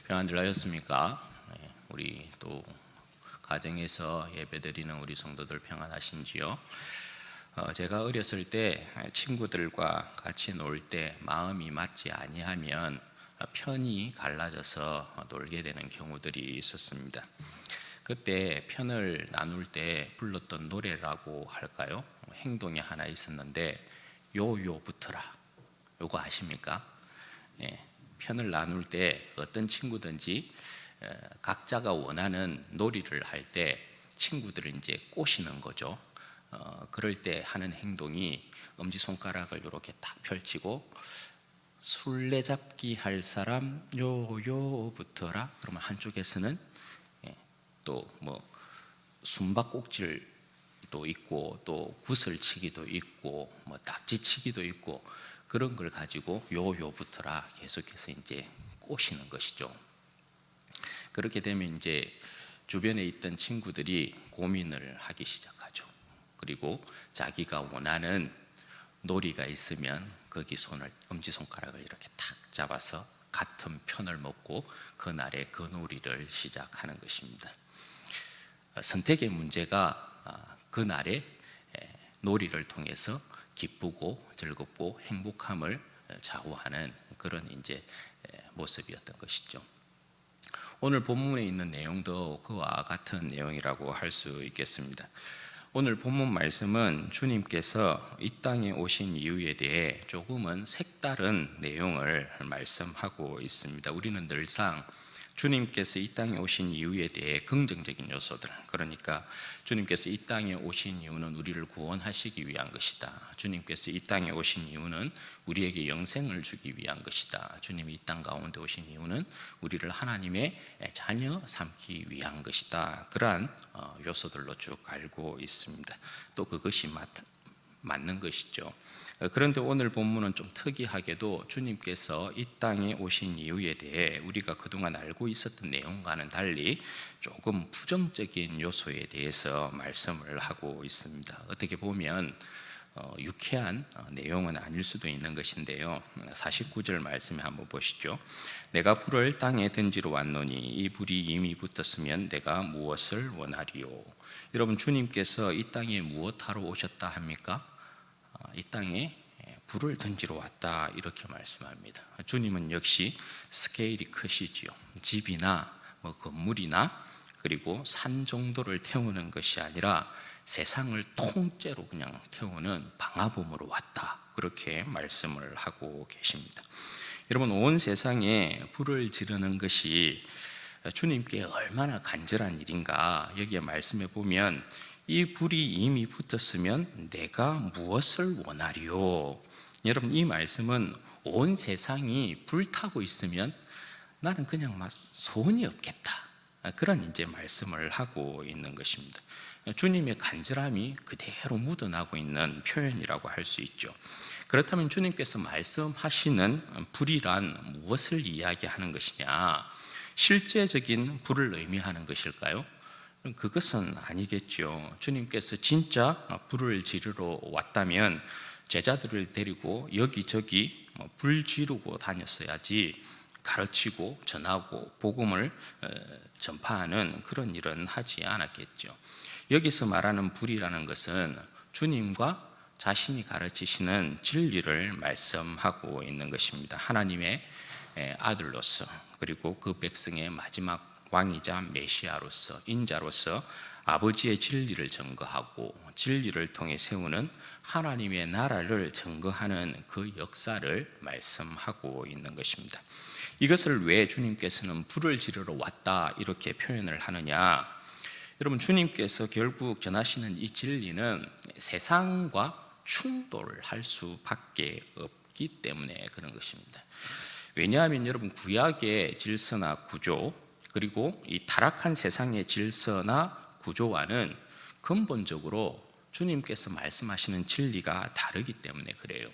평안들 하셨습니까? 우리 또 가정에서 예배드리는 우리 성도들 평안하신지요? 제가 어렸을 때 친구들과 같이 놀 때 마음이 맞지 아니하면 편이 갈라져서 놀게 되는 경우들이 있었습니다. 그때 편을 나눌 때 불렀던 노래라고 할까요? 행동이 하나 있었는데 요요 붙어라. 요거 아십니까? 편을 나눌 때 어떤 친구든지 각자가 원하는 놀이를 할 때 친구들을 이제 꼬시는 거죠. 그럴 때 하는 행동이 엄지손가락을 이렇게 딱 펼치고 술래잡기 할 사람 요요 붙어라. 그러면 한쪽에서는 또 뭐 숨바꼭질도 있고 또 구슬치기도 있고 뭐 딱지치기도 있고 그런 걸 가지고 요요 붙어라 계속해서 이제 꼬시는 것이죠. 그렇게 되면 이제 주변에 있던 친구들이 고민을 하기 시작하죠. 그리고 자기가 원하는 놀이가 있으면 거기 엄지손가락을 이렇게 탁 잡아서 같은 편을 먹고 그날의 그 놀이를 시작하는 것입니다. 선택의 문제가 그날의 놀이를 통해서 기쁘고 즐겁고 행복함을 좌우하는 그런 이제 모습이었던 것이죠. 오늘 본문에 있는 내용도 그와 같은 내용이라고 할 수 있겠습니다. 오늘 본문 말씀은 주님께서 이 땅에 오신 이유에 대해 조금은 색다른 내용을 말씀하고 있습니다. 우리는 늘상 주님께서 이 땅에 오신 이유에 대해 긍정적인 요소들, 그러니까 주님께서 이 땅에 오신 이유는 우리를 구원하시기 위한 것이다. 주님께서 이 땅에 오신 이유는 우리에게 영생을 주기 위한 것이다. 주님이 이 땅 가운데 오신 이유는 우리를 하나님의 자녀 삼기 위한 것이다. 그러한 요소들로 쭉 알고 있습니다. 또 그것이 맞는 것이죠. 그런데 오늘 본문은 좀 특이하게도 주님께서 이 땅에 오신 이유에 대해 우리가 그동안 알고 있었던 내용과는 달리 조금 부정적인 요소에 대해서 말씀을 하고 있습니다. 어떻게 보면 유쾌한 내용은 아닐 수도 있는 것인데요. 49절 말씀에 한번 보시죠. 내가 불을 땅에 던지러 왔노니 이 불이 이미 붙었으면 내가 무엇을 원하리요. 여러분, 주님께서 이 땅에 무엇하러 오셨다 합니까? 이 땅에 불을 던지러 왔다 이렇게 말씀합니다. 주님은 역시 스케일이 크시지요. 집이나 뭐 건물이나 그리고 산 정도를 태우는 것이 아니라 세상을 통째로 그냥 태우는 방화범으로 왔다 그렇게 말씀을 하고 계십니다. 여러분, 온 세상에 불을 지르는 것이 주님께 얼마나 간절한 일인가 여기에 말씀해 보면 이 불이 이미 붙었으면 내가 무엇을 원하리요. 여러분, 이 말씀은 온 세상이 불타고 있으면 나는 그냥 막 소원이 없겠다 그런 이제 말씀을 하고 있는 것입니다. 주님의 간절함이 그대로 묻어나고 있는 표현이라고 할 수 있죠. 그렇다면 주님께서 말씀하시는 불이란 무엇을 이야기하는 것이냐? 실제적인 불을 의미하는 것일까요? 그것은 아니겠죠. 주님께서 진짜 불을 지르러 왔다면 제자들을 데리고 여기저기 불 지르고 다녔어야지 가르치고 전하고 복음을 전파하는 그런 일은 하지 않았겠죠. 여기서 말하는 불이라는 것은 주님과 자신이 가르치시는 진리를 말씀하고 있는 것입니다. 하나님의 아들로서 그리고 그 백성의 마지막 왕이자 메시아로서 인자로서 아버지의 진리를 증거하고 진리를 통해 세우는 하나님의 나라를 증거하는 그 역사를 말씀하고 있는 것입니다. 이것을 왜 주님께서는 불을 지르러 왔다 이렇게 표현을 하느냐? 여러분, 주님께서 결국 전하시는 이 진리는 세상과 충돌할 수밖에 없기 때문에 그런 것입니다. 왜냐하면 여러분, 구약의 질서나 구조 그리고 이 타락한 세상의 질서나 구조와는 근본적으로 주님께서 말씀하시는 진리가 다르기 때문에 그래요.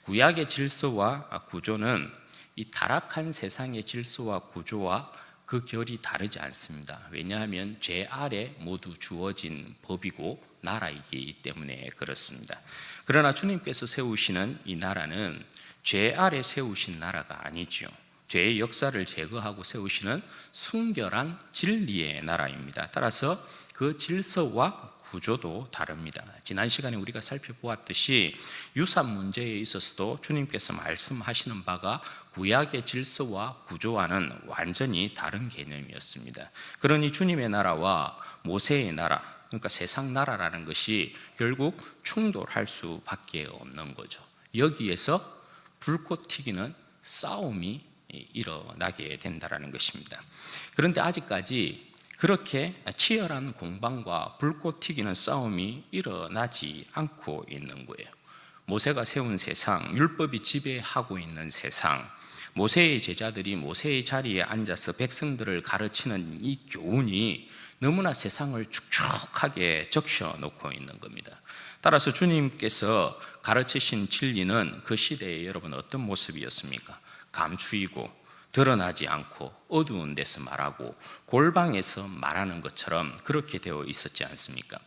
구약의 질서와 구조는 이 타락한 세상의 질서와 구조와 그 결이 다르지 않습니다. 왜냐하면 죄 아래 모두 주어진 법이고 나라이기 때문에 그렇습니다. 그러나 주님께서 세우시는 이 나라는 죄 아래 세우신 나라가 아니지요. 죄의 역사를 제거하고 세우시는 순결한 진리의 나라입니다. 따라서 그 질서와 구조도 다릅니다. 지난 시간에 우리가 살펴보았듯이 유산 문제에 있어서도 주님께서 말씀하시는 바가 구약의 질서와 구조와는 완전히 다른 개념이었습니다. 그러니 주님의 나라와 모세의 나라, 그러니까 세상 나라라는 것이 결국 충돌할 수밖에 없는 거죠. 여기에서 불꽃 튀기는 싸움이 일어나게 된다는 것입니다. 그런데 아직까지 그렇게 치열한 공방과 불꽃 튀기는 싸움이 일어나지 않고 있는 거예요. 모세가 세운 세상, 율법이 지배하고 있는 세상, 모세의 제자들이 모세의 자리에 앉아서 백성들을 가르치는 이 교훈이 너무나 세상을 축축하게 적셔놓고 있는 겁니다. 따라서 주님께서 가르치신 진리는 그 시대에 여러분 어떤 모습이었습니까? 감추이고 드러나지 않고 어두운 데서 말하고 골방에서 말하는 것처럼 그렇게 되어 있었지 않습니까?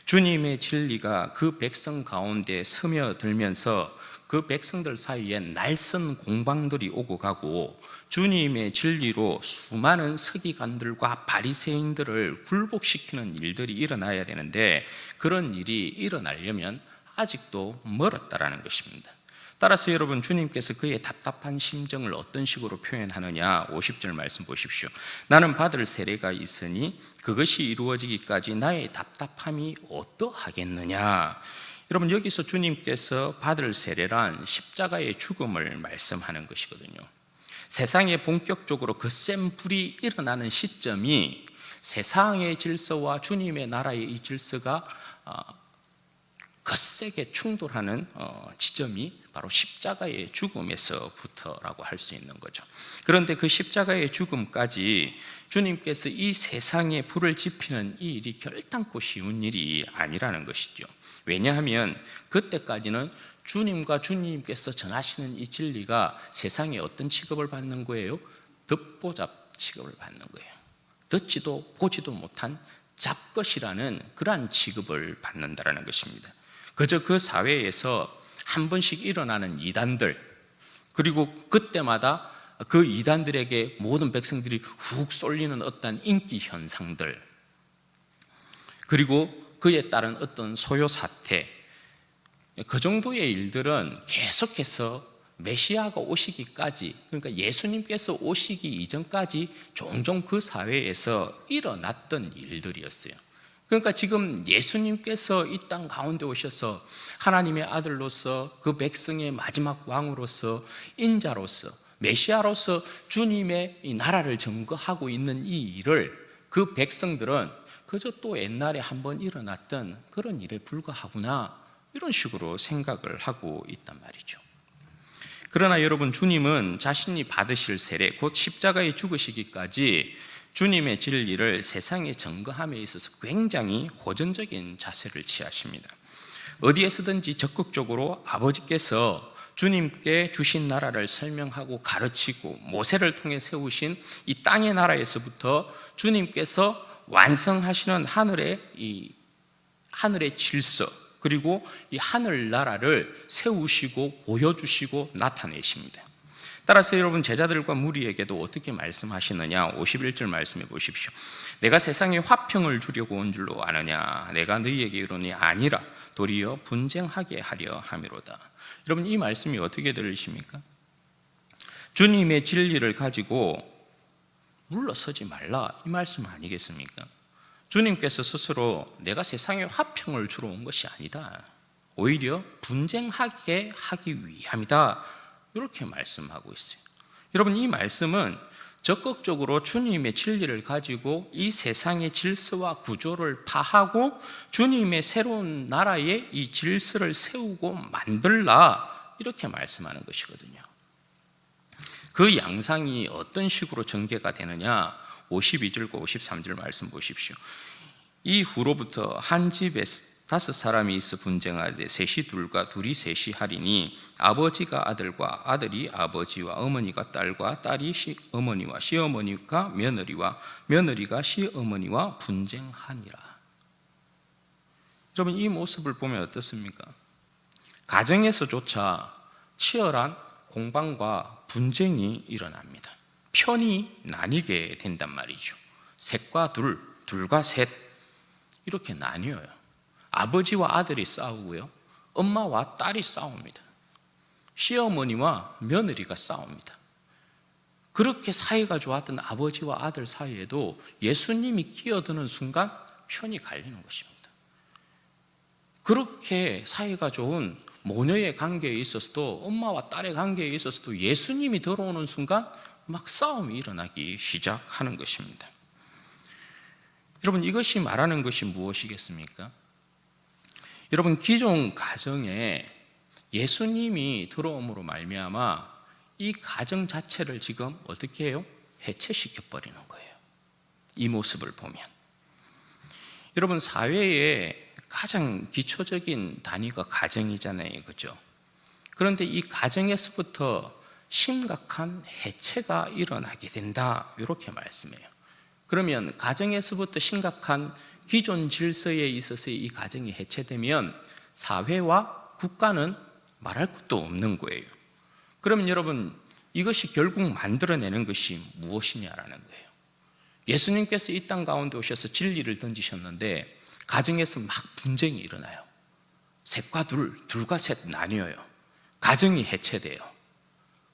주님의 진리가 그 백성 가운데 스며들면서 그 백성들 사이에 날선 공방들이 오고 가고 주님의 진리로 수많은 서기관들과 바리새인들을 굴복시키는 일들이 일어나야 되는데 그런 일이 일어나려면 아직도 멀었다라는 것입니다. 따라서 여러분 주님께서 그의 답답한 심정을 어떤 식으로 표현하느냐 50절 말씀 보십시오. 나는 받을 세례가 있으니 그것이 이루어지기까지 나의 답답함이 어떠하겠느냐. 여러분 여기서 주님께서 받을 세례란 십자가의 죽음을 말씀하는 것이거든요. 세상에 본격적으로 그 센 불이 일어나는 시점이 세상의 질서와 주님의 나라의 이 질서가 거세게 충돌하는 지점이 바로 십자가의 죽음에서부터라고 할 수 있는 거죠. 그런데 그 십자가의 죽음까지 주님께서 이 세상에 불을 지피는 이 일이 결단코 쉬운 일이 아니라는 것이죠. 왜냐하면 그때까지는 주님과 주님께서 전하시는 이 진리가 세상에 어떤 취급을 받는 거예요? 듣보잡 취급을 받는 거예요. 듣지도 보지도 못한 잡것이라는 그러한 취급을 받는다는 것입니다. 그저 그 사회에서 한 번씩 일어나는 이단들, 그리고 그때마다 그 이단들에게 모든 백성들이 훅 쏠리는 어떤 인기 현상들, 그리고 그에 따른 어떤 소요 사태, 그 정도의 일들은 계속해서 메시아가 오시기까지, 그러니까 예수님께서 오시기 이전까지 종종 그 사회에서 일어났던 일들이었어요. 그러니까 지금 예수님께서 이 땅 가운데 오셔서 하나님의 아들로서 그 백성의 마지막 왕으로서 인자로서 메시아로서 주님의 이 나라를 증거하고 있는 이 일을 그 백성들은 그저 또 옛날에 한번 일어났던 그런 일에 불과하구나 이런 식으로 생각을 하고 있단 말이죠. 그러나 여러분 주님은 자신이 받으실 세례 곧 십자가에 죽으시기까지 주님의 진리를 세상에 증거함에 있어서 굉장히 호전적인 자세를 취하십니다. 어디에서든지 적극적으로 아버지께서 주님께 주신 나라를 설명하고 가르치고 모세를 통해 세우신 이 땅의 나라에서부터 주님께서 완성하시는 하늘의 질서, 그리고 이 하늘나라를 세우시고 보여주시고 나타내십니다. 따라서 여러분 제자들과 무리에게도 어떻게 말씀하시느냐 51절 말씀해 보십시오. 내가 세상에 화평을 주려고 온 줄로 아느냐 내가 너희에게 이르노니 아니라 도리어 분쟁하게 하려 함이로다. 여러분 이 말씀이 어떻게 들리십니까? 주님의 진리를 가지고 물러서지 말라 이 말씀 아니겠습니까? 주님께서 스스로 내가 세상에 화평을 주러 온 것이 아니다, 오히려 분쟁하게 하기 위함이다, 이렇게 말씀하고 있어요. 여러분 이 말씀은 적극적으로 주님의 진리를 가지고 이 세상의 질서와 구조를 파하고 주님의 새로운 나라의 이 질서를 세우고 만들라 이렇게 말씀하는 것이거든요. 그 양상이 어떤 식으로 전개가 되느냐 52절과 53절 말씀 보십시오. 이 후로부터 한 집에 5사람이 있어 분쟁하되 셋이 둘과 둘이 셋이 하리니 아버지가 아들과 아들이 아버지와 어머니가 딸과 딸이 시어머니와 시어머니가 며느리와 며느리가 시어머니와 분쟁하니라. 여러분 이 모습을 보면 어떻습니까? 가정에서조차 치열한 공방과 분쟁이 일어납니다. 편이 나뉘게 된단 말이죠. 셋과 둘, 둘과 셋 이렇게 나뉘어요. 아버지와 아들이 싸우고요, 엄마와 딸이 싸웁니다. 시어머니와 며느리가 싸웁니다. 그렇게 사이가 좋았던 아버지와 아들 사이에도 예수님이 끼어드는 순간 편이 갈리는 것입니다. 그렇게 사이가 좋은 모녀의 관계에 있어서도, 엄마와 딸의 관계에 있어서도 예수님이 들어오는 순간 막 싸움이 일어나기 시작하는 것입니다. 여러분, 이것이 말하는 것이 무엇이겠습니까? 여러분, 기존 가정에 예수님이 들어옴으로 말미암아 이 가정 자체를 지금 어떻게 해요? 해체시켜 버리는 거예요. 이 모습을 보면. 여러분, 사회의 가장 기초적인 단위가 가정이잖아요, 그죠? 그런데 이 가정에서부터 심각한 해체가 일어나게 된다, 이렇게 말씀해요. 그러면 가정에서부터 심각한 기존 질서에 있어서의 이 가정이 해체되면 사회와 국가는 말할 것도 없는 거예요. 그러면 여러분, 이것이 결국 만들어내는 것이 무엇이냐라는 거예요. 예수님께서 이 땅 가운데 오셔서 진리를 던지셨는데 가정에서 막 분쟁이 일어나요. 셋과 둘, 둘과 셋 나뉘어요. 가정이 해체돼요.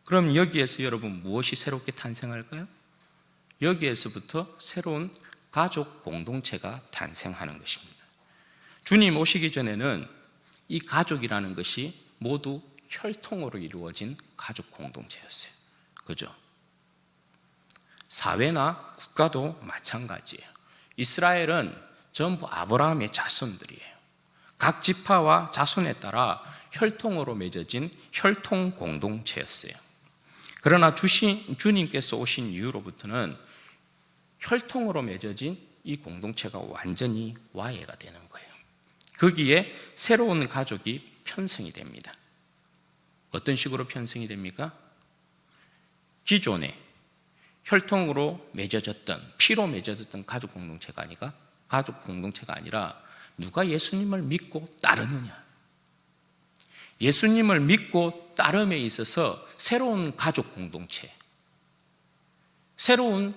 그럼 여기에서 여러분 무엇이 새롭게 탄생할까요? 여기에서부터 새로운 가족 공동체가 탄생하는 것입니다. 주님 오시기 전에는 이 가족이라는 것이 모두 혈통으로 이루어진 가족 공동체였어요. 그죠? 사회나 국가도 마찬가지예요. 이스라엘은 전부 아브라함의 자손들이에요. 각 지파와 자손에 따라 혈통으로 맺어진 혈통 공동체였어요. 그러나 주님께서 오신 이후로부터는 혈통으로 맺어진 이 공동체가 완전히 와해가 되는 거예요. 거기에 새로운 가족이 편성이 됩니다. 어떤 식으로 편성이 됩니까? 기존에 혈통으로 맺어졌던, 피로 맺어졌던 가족 공동체가 아니라 누가 예수님을 믿고 따르느냐, 예수님을 믿고 따름에 있어서 새로운 가족 공동체, 새로운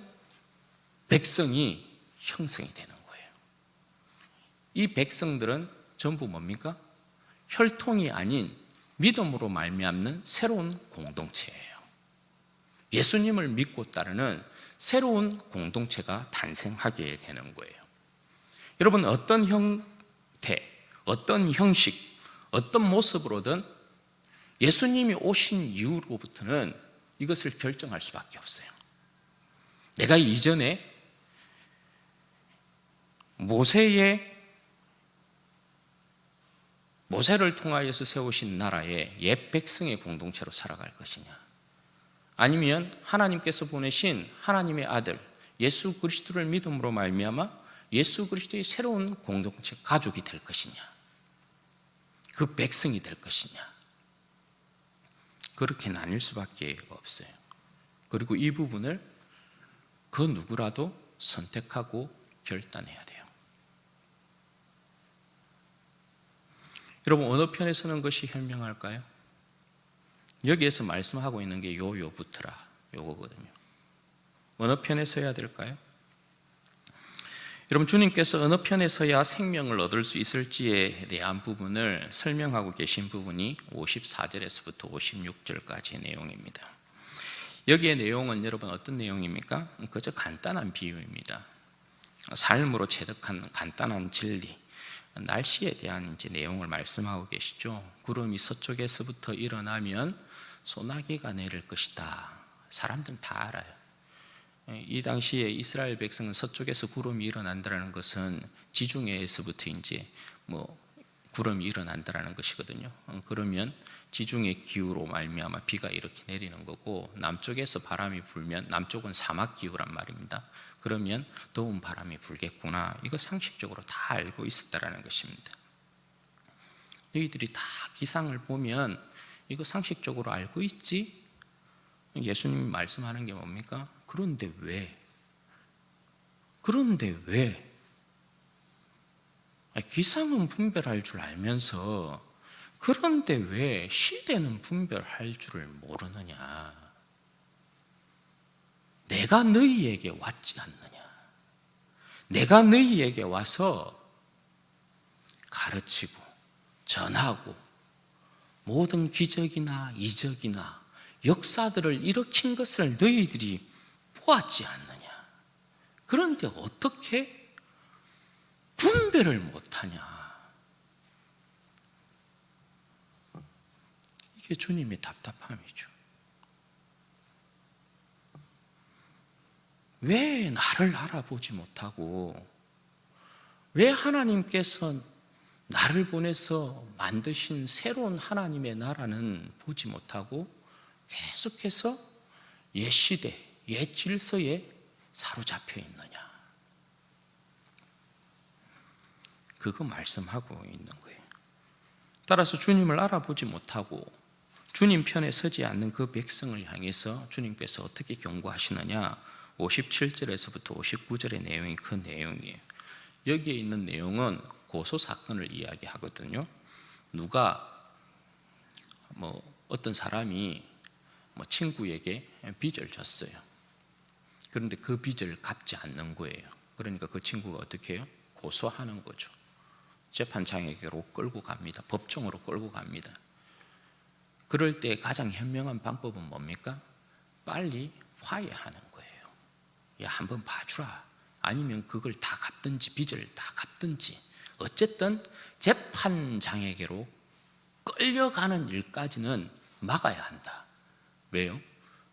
백성이 형성이 되는 거예요. 이 백성들은 전부 뭡니까? 혈통이 아닌 믿음으로 말미암는 새로운 공동체예요. 예수님을 믿고 따르는 새로운 공동체가 탄생하게 되는 거예요. 여러분, 어떤 형태, 어떤 형식, 어떤 모습으로든 예수님이 오신 이후로부터는 이것을 결정할 수밖에 없어요. 내가 이전에 모세를 통하여서 세우신 나라의 옛 백성의 공동체로 살아갈 것이냐, 아니면 하나님께서 보내신 하나님의 아들 예수 그리스도를 믿음으로 말미암아 예수 그리스도의 새로운 공동체 가족이 될 것이냐, 그 백성이 될 것이냐, 그렇게 나뉠 수밖에 없어요. 그리고 이 부분을 그 누구라도 선택하고 결단해야 돼요. 여러분, 어느 편에 서는 것이 현명할까요? 여기에서 말씀하고 있는 게 요붙으라, 요거거든요. 어느 편에 서야 될까요? 여러분, 주님께서 어느 편에 서야 생명을 얻을 수 있을지에 대한 부분을 설명하고 계신 부분이 54절에서부터 56절까지의 내용입니다. 여기의 내용은 여러분 어떤 내용입니까? 그저 간단한 비유입니다. 삶으로 체득한 간단한 진리, 날씨에 대한 이제 내용을 말씀하고 계시죠. 구름이 서쪽에서부터 일어나면 소나기가 내릴 것이다. 사람들은 다 알아요. 이 당시에 이스라엘 백성은 서쪽에서 구름이 일어난다는 것은 지중해에서부터 이제 구름이 일어난다는 것이거든요. 그러면 지중해 기후로 말미암아 비가 이렇게 내리는 거고, 남쪽에서 바람이 불면, 남쪽은 사막 기후란 말입니다. 그러면 더운 바람이 불겠구나, 이거 상식적으로 다 알고 있었다라는 것입니다. 너희들이 다 기상을 보면 이거 상식적으로 알고 있지? 예수님이 말씀하는 게 뭡니까? 그런데 왜? 기상은 분별할 줄 알면서 그런데 왜 시대는 분별할 줄을 모르느냐? 내가 너희에게 왔지 않느냐? 내가 너희에게 와서 가르치고 전하고 모든 기적이나 이적이나 역사들을 일으킨 것을 너희들이 보았지 않느냐? 그런데 어떻게 분별을 못하냐? 이게 주님의 답답함이죠. 왜 나를 알아보지 못하고, 왜 하나님께서 나를 보내서 만드신 새로운 하나님의 나라는 보지 못하고 계속해서 옛 시대, 옛 질서에 사로잡혀 있느냐? 그거 말씀하고 있는 거예요. 따라서 주님을 알아보지 못하고 주님 편에 서지 않는 그 백성을 향해서 주님께서 어떻게 경고하시느냐? 57절에서부터 59절의 내용이 그 내용이에요. 여기에 있는 내용은 고소 사건을 이야기하거든요. 누가 어떤 사람이 친구에게 빚을 줬어요. 그런데 그 빚을 갚지 않는 거예요. 그러니까 그 친구가 어떻게 해요? 고소하는 거죠. 재판장에게로 끌고 갑니다. 법정으로 끌고 갑니다. 그럴 때 가장 현명한 방법은 뭡니까? 빨리 화해하는 거예요. 야, 한번 봐주라. 아니면 그걸 다 갚든지 빚을 다 갚든지, 어쨌든 재판장에게로 끌려가는 일까지는 막아야 한다. 왜요?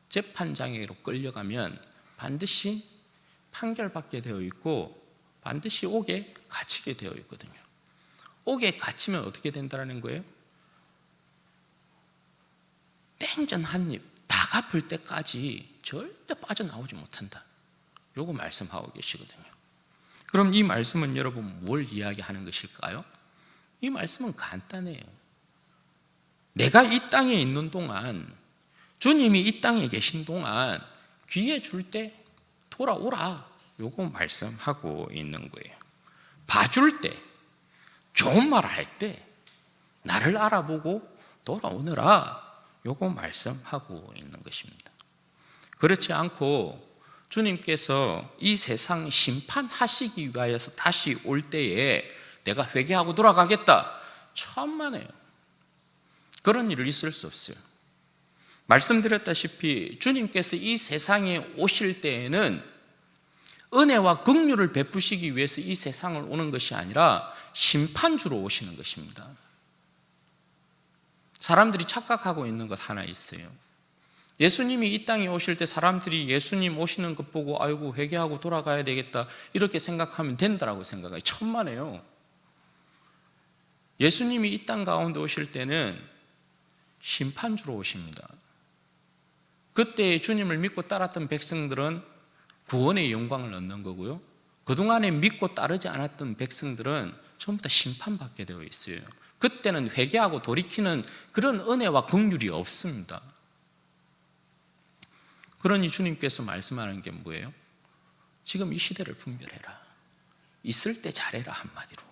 재판장에게로 끌려가면 반드시 판결받게 되어 있고 반드시 옥에 갇히게 되어 있거든요. 옥에 갇히면 어떻게 된다는 거예요? 땡전 한 입 다 갚을 때까지 절대 빠져나오지 못한다. 요거 말씀하고 계시거든요. 그럼 이 말씀은 여러분 뭘 이야기하는 것일까요? 이 말씀은 간단해요. 내가 이 땅에 있는 동안, 주님이 이 땅에 계신 동안 기회 줄 때 돌아오라. 요거 말씀하고 있는 거예요. 봐줄 때, 좋은 말 할 때 나를 알아보고 돌아오느라, 요거 말씀하고 있는 것입니다. 그렇지 않고 주님께서 이 세상 심판하시기 위하여서 다시 올 때에 내가 회개하고 돌아가겠다, 천만에요. 그런 일이 있을 수 없어요. 말씀드렸다시피 주님께서 이 세상에 오실 때에는 은혜와 긍휼을 베푸시기 위해서 이 세상을 오는 것이 아니라 심판주로 오시는 것입니다. 사람들이 착각하고 있는 것 하나 있어요. 예수님이 이 땅에 오실 때 사람들이 예수님 오시는 것 보고 아이고 회개하고 돌아가야 되겠다 이렇게 생각하면 된다라고 생각해요. 천만에요. 예수님이 이 땅 가운데 오실 때는 심판주로 오십니다. 그때 주님을 믿고 따랐던 백성들은 구원의 영광을 얻는 거고요, 그동안에 믿고 따르지 않았던 백성들은 전부 다 심판받게 되어 있어요. 그때는 회개하고 돌이키는 그런 은혜와 긍휼이 없습니다. 그러니 주님께서 말씀하는 게 뭐예요? 지금 이 시대를 분별해라. 있을 때 잘해라, 한마디로.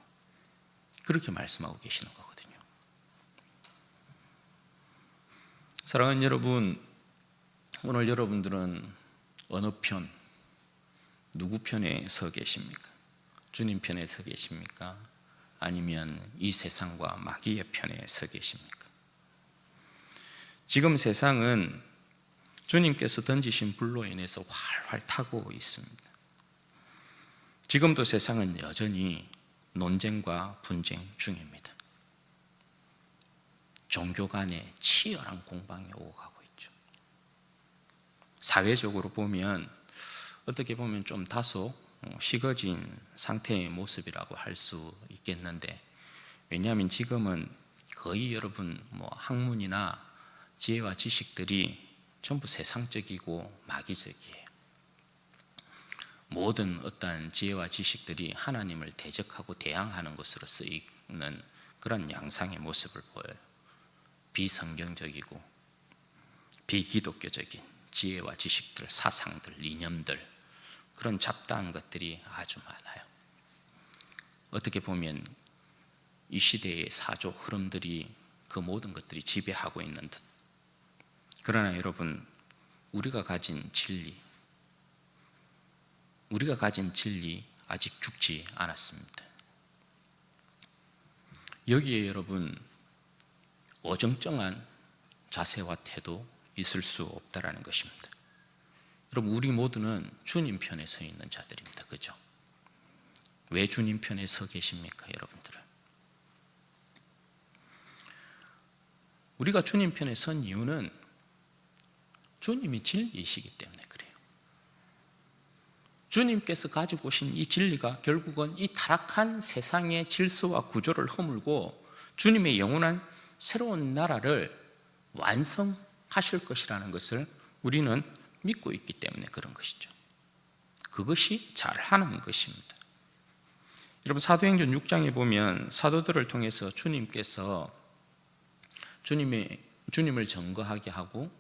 그렇게 말씀하고 계시는 거거든요. 사랑하는 여러분, 오늘 여러분들은 어느 편, 누구 편에 서 계십니까? 주님 편에 서 계십니까? 아니면 이 세상과 마귀의 편에 서 계십니까? 지금 세상은 주님께서 던지신 불로 인해서 활활 타고 있습니다. 지금도 세상은 여전히 논쟁과 분쟁 중입니다. 종교 간의 치열한 공방이 오고 가고 있죠. 사회적으로 보면 어떻게 보면 좀 다소 식어진 상태의 모습이라고 할 수 있겠는데, 왜냐하면 지금은 거의 여러분 학문이나 지혜와 지식들이 전부 세상적이고 마귀적이에요. 모든 어떠한 지혜와 지식들이 하나님을 대적하고 대항하는 것으로 쓰이는 그런 양상의 모습을 보여요. 비성경적이고 비기독교적인 지혜와 지식들, 사상들, 이념들, 그런 잡다한 것들이 아주 많아요. 어떻게 보면 이 시대의 사조 흐름들이 그 모든 것들이 지배하고 있는 듯. 그러나 여러분, 우리가 가진 진리, 우리가 가진 진리 아직 죽지 않았습니다. 여기에 여러분 어정쩡한 자세와 태도 있을 수 없다라는 것입니다. 여러분 우리 모두는 주님 편에 서 있는 자들입니다. 그죠? 왜 주님 편에 서 계십니까, 여러분들은? 우리가 주님 편에 선 이유는 주님이 진리이시기 때문에 그래요. 주님께서 가지고 오신 이 진리가 결국은 이 타락한 세상의 질서와 구조를 허물고 주님의 영원한 새로운 나라를 완성하실 것이라는 것을 우리는 믿고 있기 때문에 그런 것이죠. 그것이 잘하는 것입니다. 여러분 사도행전 6장에 보면 사도들을 통해서 주님께서 주님을 증거하게 하고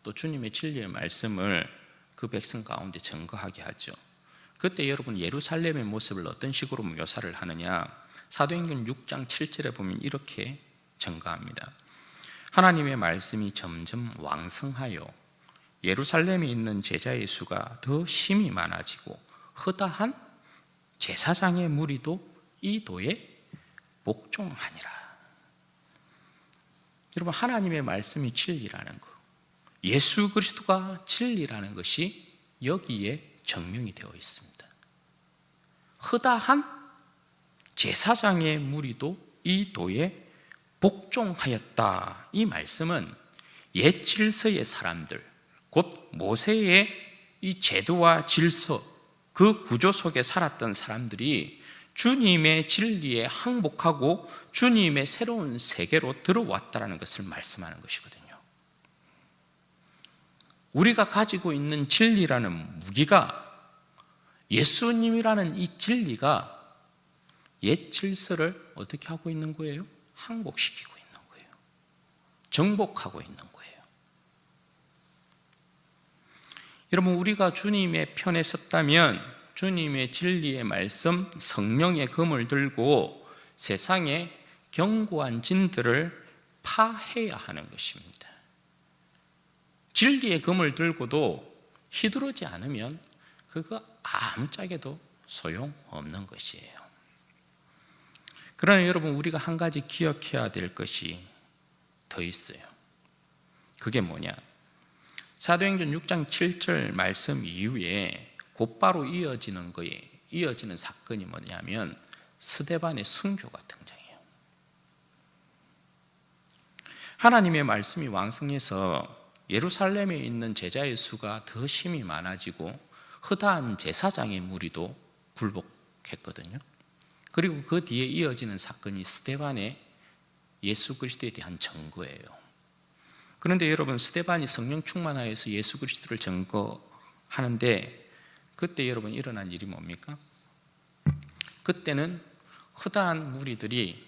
또 주님의 진리의 말씀을 그 백성 가운데 증거하게 하죠. 그때 여러분 예루살렘의 모습을 어떤 식으로 묘사를 하느냐, 사도행전 6장 7절에 보면 이렇게 증거합니다. 하나님의 말씀이 점점 왕성하여 예루살렘에 있는 제자의 수가 더 심히 많아지고 허다한 제사장의 무리도 이 도에 복종하니라. 여러분 하나님의 말씀이 진리라는 것, 예수 그리스도가 진리라는 것이 여기에 증명이 되어 있습니다. 허다한 제사장의 무리도 이 도에 복종하였다. 이 말씀은 옛 질서의 사람들, 곧 모세의 이 제도와 질서, 그 구조 속에 살았던 사람들이 주님의 진리에 항복하고 주님의 새로운 세계로 들어왔다는 것을 말씀하는 것이거든요. 우리가 가지고 있는 진리라는 무기가, 예수님이라는 이 진리가 옛 질서를 어떻게 하고 있는 거예요? 항복시키고 있는 거예요. 정복하고 있는 거예요. 여러분 우리가 주님의 편에 섰다면 주님의 진리의 말씀, 성령의 검을 들고 세상의 견고한 진들을 파해야 하는 것입니다. 진리의 검을 들고도 휘두르지 않으면 그거 아무짝에도 소용없는 것이에요. 그러나 여러분 우리가 한 가지 기억해야 될 것이 더 있어요. 그게 뭐냐? 사도행전 6장 7절 말씀 이후에 곧바로 이어지는 사건이 뭐냐면 스데반의 순교가 등장해요. 하나님의 말씀이 왕성해서 예루살렘에 있는 제자의 수가 더 심히 많아지고 허다한 제사장의 무리도 굴복했거든요. 그리고 그 뒤에 이어지는 사건이 스데반의 예수 그리스도에 대한 증거예요. 그런데 여러분 스데반이 성령 충만하여서 예수 그리스도를 증거하는데 그때 여러분 일어난 일이 뭡니까? 그때는 허다한 무리들이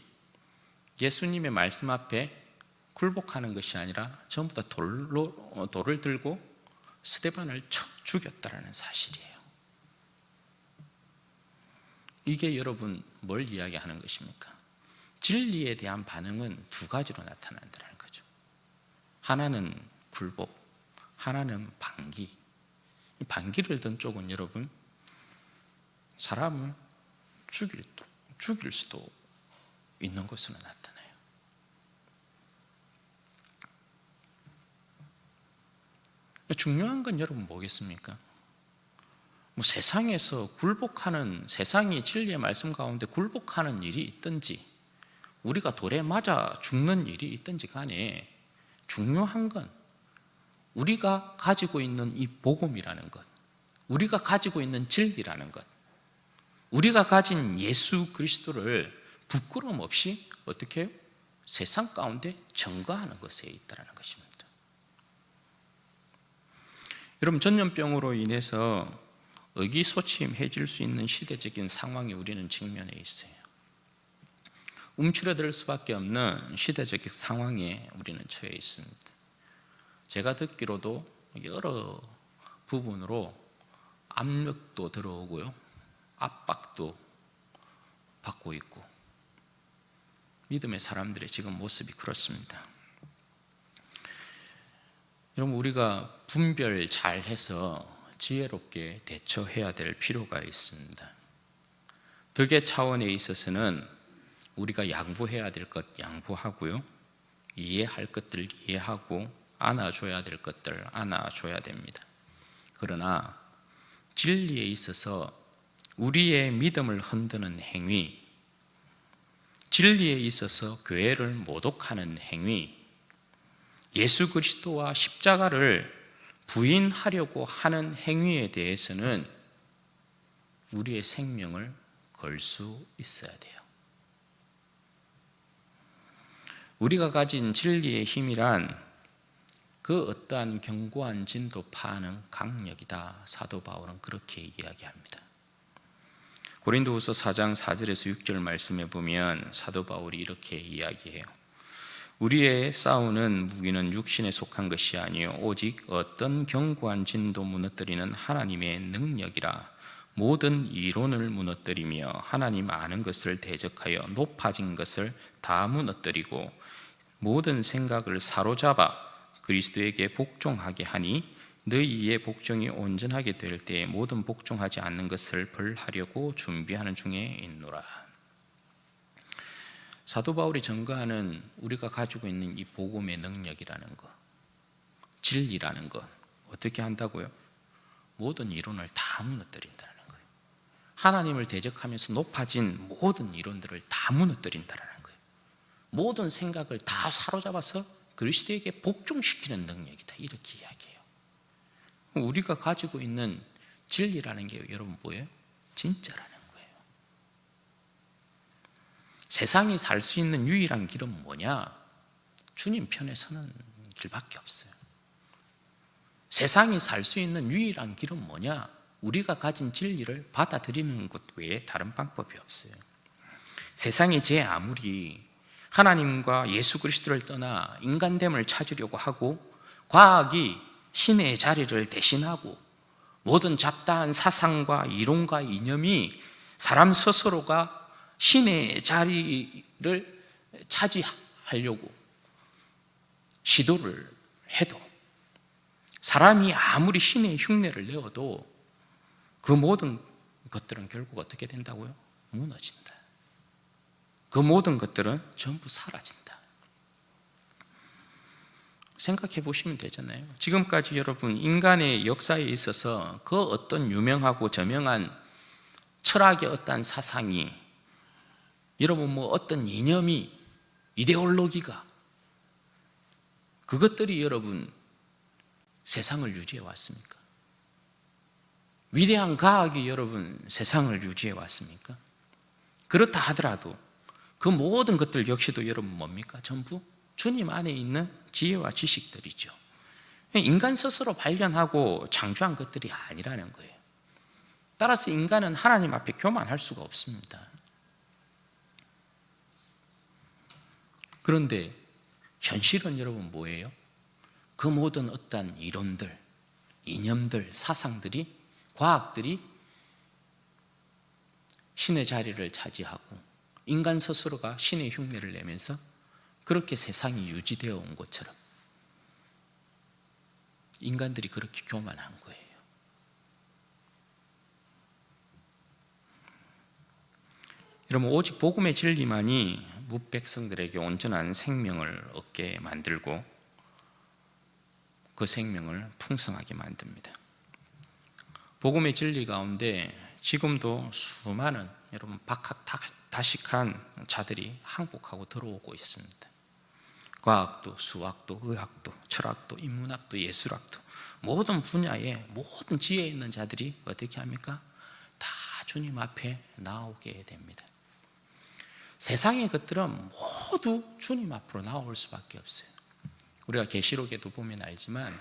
예수님의 말씀 앞에 굴복하는 것이 아니라 전부 다 돌을 들고 스데반을 쳐 죽였다라는 사실이에요. 이게 여러분 뭘 이야기하는 것입니까? 진리에 대한 반응은 두 가지로 나타난다는 거죠. 하나는 굴복, 하나는 반기. 반기를 든 쪽은 여러분 사람을 죽일 수도 있는 것으로 나타나요. 중요한 건 여러분 뭐겠습니까? 세상에서 굴복하는, 세상이 진리의 말씀 가운데 굴복하는 일이 있든지 우리가 돌에 맞아 죽는 일이 있든지 간에 중요한 건 우리가 가지고 있는 이 복음이라는 것, 우리가 가지고 있는 진리라는 것, 우리가 가진 예수 그리스도를 부끄러움 없이 어떻게 해요? 세상 가운데 증거하는 것에 있다는 것입니다. 여러분 전염병으로 인해서 의기소침해질 수 있는 시대적인 상황에 우리는 직면해 있어요. 움츠러들 수밖에 없는 시대적 상황에 우리는 처해 있습니다. 제가 듣기로도 여러 부분으로 압력도 들어오고요, 압박도 받고 있고, 믿음의 사람들의 지금 모습이 그렇습니다. 여러분 우리가 분별 잘 해서 지혜롭게 대처해야 될 필요가 있습니다. 덕의 차원에 있어서는 우리가 양보해야 될 것 양보하고요, 이해할 것들 이해하고 안아줘야 될 것들 안아줘야 됩니다. 그러나 진리에 있어서 우리의 믿음을 흔드는 행위, 진리에 있어서 교회를 모독하는 행위, 예수 그리스도와 십자가를 부인하려고 하는 행위에 대해서는 우리의 생명을 걸 수 있어야 돼요. 우리가 가진 진리의 힘이란 그 어떠한 견고한 진도파하는 강력이다. 사도 바울은 그렇게 이야기합니다. 고린도후서 4장 4절에서 6절 말씀에 보면 사도 바울이 이렇게 이야기해요. 우리의 싸우는 무기는 육신에 속한 것이 아니요 오직 어떤 견고한 진도 무너뜨리는 하나님의 능력이라. 모든 이론을 무너뜨리며 하나님 아는 것을 대적하여 높아진 것을 다 무너뜨리고 모든 생각을 사로잡아 그리스도에게 복종하게 하니 너희의 복종이 온전하게 될 때에 모든 복종하지 않는 것을 벌하려고 준비하는 중에 있노라. 사도 바울이 전가하는 우리가 가지고 있는 이 복음의 능력이라는 것, 진리라는 것, 어떻게 한다고요? 모든 이론을 다 무너뜨린다는 거예요. 하나님을 대적하면서 높아진 모든 이론들을 다 무너뜨린다는 거예요. 모든 생각을 다 사로잡아서 그리스도에게 복종시키는 능력이다. 이렇게 이야기해요. 우리가 가지고 있는 진리라는 게 여러분 뭐예요? 진짜라는 거예요. 세상이 살 수 있는 유일한 길은 뭐냐? 주님 편에 서는 길밖에 없어요. 세상이 살 수 있는 유일한 길은 뭐냐? 우리가 가진 진리를 받아들이는 것 외에 다른 방법이 없어요. 세상이 제 아무리 하나님과 예수 그리스도를 떠나 인간됨을 찾으려고 하고 과학이 신의 자리를 대신하고 모든 잡다한 사상과 이론과 이념이 사람 스스로가 신의 자리를 차지하려고 시도를 해도 사람이 아무리 신의 흉내를 내어도 그 모든 것들은 결국 어떻게 된다고요? 무너진다. 그 모든 것들은 전부 사라진다. 생각해 보시면 되잖아요. 지금까지 여러분 인간의 역사에 있어서 그 어떤 유명하고 저명한 철학의 어떤 사상이, 여러분 뭐 어떤 이념이, 이데올로기가, 그것들이 여러분 세상을 유지해 왔습니까? 위대한 과학이 여러분 세상을 유지해 왔습니까? 그렇다 하더라도 그 모든 것들 역시도 여러분 뭡니까? 전부 주님 안에 있는 지혜와 지식들이죠. 인간 스스로 발견하고 창조한 것들이 아니라는 거예요. 따라서 인간은 하나님 앞에 교만할 수가 없습니다. 그런데 현실은 여러분 뭐예요? 그 모든 어떤 이론들, 이념들, 사상들이, 과학들이 신의 자리를 차지하고 인간 스스로가 신의 흉내를 내면서 그렇게 세상이 유지되어 온 것처럼 인간들이 그렇게 교만한 거예요. 여러분, 오직 복음의 진리만이 무백성들에게 온전한 생명을 얻게 만들고 그 생명을 풍성하게 만듭니다. 복음의 진리 가운데 지금도 수많은 여러분 박학다식한 자들이 항복하고 들어오고 있습니다. 과학도, 수학도, 의학도, 철학도, 인문학도, 예술학도 모든 분야에 모든 지혜에 있는 자들이 어떻게 합니까? 다 주님 앞에 나오게 됩니다. 세상의 것들은 모두 주님 앞으로 나올 수밖에 없어요. 우리가 계시록에도 보면 알지만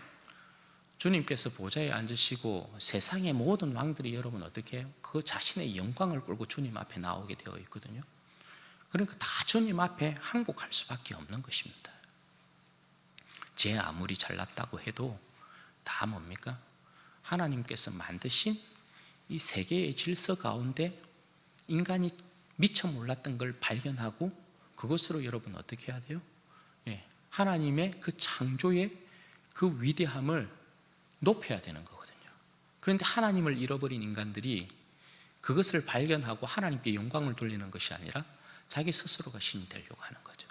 주님께서 보좌에 앉으시고 세상의 모든 왕들이 여러분 어떻게 해요? 그 자신의 영광을 끌고 주님 앞에 나오게 되어 있거든요. 그러니까 다 주님 앞에 항복할 수밖에 없는 것입니다. 제 아무리 잘났다고 해도 다 뭡니까? 하나님께서 만드신 이 세계의 질서 가운데 인간이 미처 몰랐던 걸 발견하고 그것으로 여러분 어떻게 해야 돼요? 하나님의 그 창조의 그 위대함을 높여야 되는 거거든요. 그런데 하나님을 잃어버린 인간들이 그것을 발견하고 하나님께 영광을 돌리는 것이 아니라 자기 스스로가 신이 되려고 하는 거죠.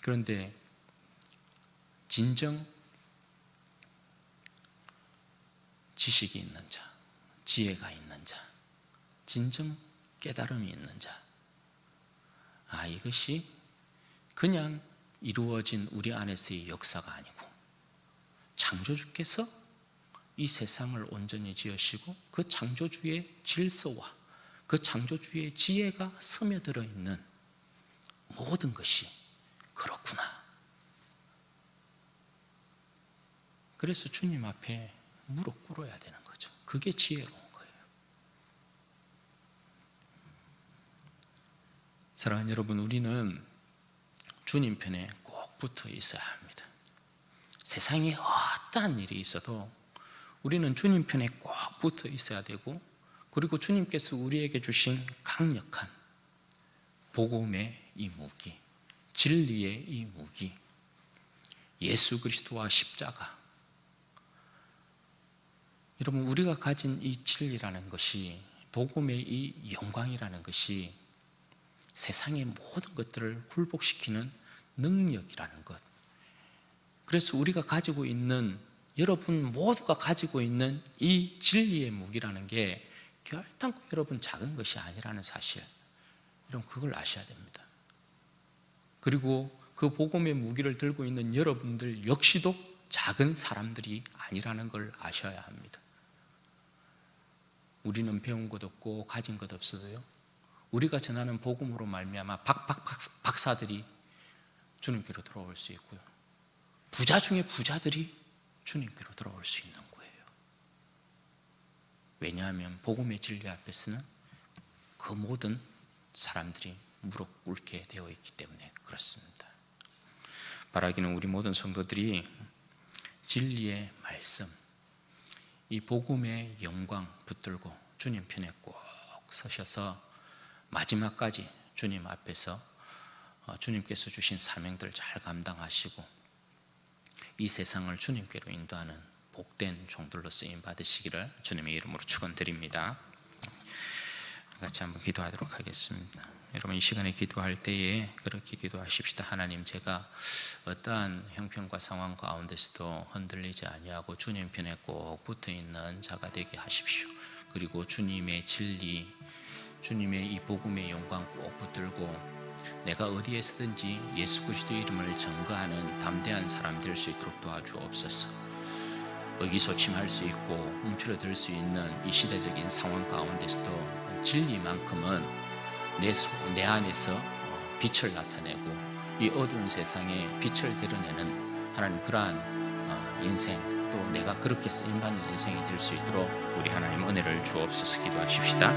그런데 진정 지식이 있는 자, 지혜가 있는 자, 진정 깨달음이 있는 자, 이것이 그냥 이루어진 우리 안에서의 역사가 아니고 창조주께서 이 세상을 온전히 지으시고 그 창조주의 질서와 그 창조주의 지혜가 스며들어 있는 모든 것이 그렇구나. 그래서 주님 앞에 무릎 꿇어야 되는 거죠. 그게 지혜로운 거예요. 사랑하는 여러분, 우리는 주님 편에 꼭 붙어 있어야 합니다. 세상에 어떠한 일이 있어도 우리는 주님 편에 꼭 붙어 있어야 되고, 그리고 주님께서 우리에게 주신 강력한 복음의 이 무기, 진리의 이 무기, 예수 그리스도와 십자가, 여러분, 우리가 가진 이 진리라는 것이, 복음의 이 영광이라는 것이 세상의 모든 것들을 굴복시키는 능력이라는 것. 그래서 우리가 가지고 있는, 여러분 모두가 가지고 있는 이 진리의 무기라는 게 결단코 여러분 작은 것이 아니라는 사실, 여러분 그걸 아셔야 됩니다. 그리고 그 복음의 무기를 들고 있는 여러분들 역시도 작은 사람들이 아니라는 걸 아셔야 합니다. 우리는 배운 것 없고 가진 것 없어도요, 우리가 전하는 복음으로 말미암아 박사들이 주님께로 돌아올 수 있고요, 부자 중에 부자들이 주님께로 돌아올 수 있는 거예요. 왜냐하면 복음의 진리 앞에서는 그 모든 사람들이 무릎 꿇게 되어 있기 때문에 그렇습니다. 바라기는 우리 모든 성도들이 진리의 말씀, 이 복음의 영광 붙들고 주님 편에 꼭 서셔서 마지막까지 주님 앞에서 주님께서 주신 사명들을 잘 감당하시고 이 세상을 주님께로 인도하는 복된 종들로 쓰임 받으시기를 주님의 이름으로 축원드립니다. 같이 한번 기도하도록 하겠습니다. 여러분, 이 시간에 기도할 때에 그렇게 기도하십시다. 하나님, 제가 어떠한 형편과 상황 가운데서도 흔들리지 아니하고 주님 편에 꼭 붙어있는 자가 되게 하십시오. 그리고 주님의 진리, 주님의 이 복음의 영광 꼭 붙들고 내가 어디에서든지 예수 그리스도 이름을 전거하는 담대한 사람 될 수 있도록 도와주옵소서. 의기소침할 수 있고 움츠러들 수 있는 이 시대적인 상황 가운데서도 진리만큼은 내 안에서 빛을 나타내고 이 어두운 세상에 빛을 드러내는 하나님, 그러한 인생, 또 내가 그렇게 쓰임받는 인생이 될 수 있도록 우리 하나님 은혜를 주옵소서. 기도하십시다.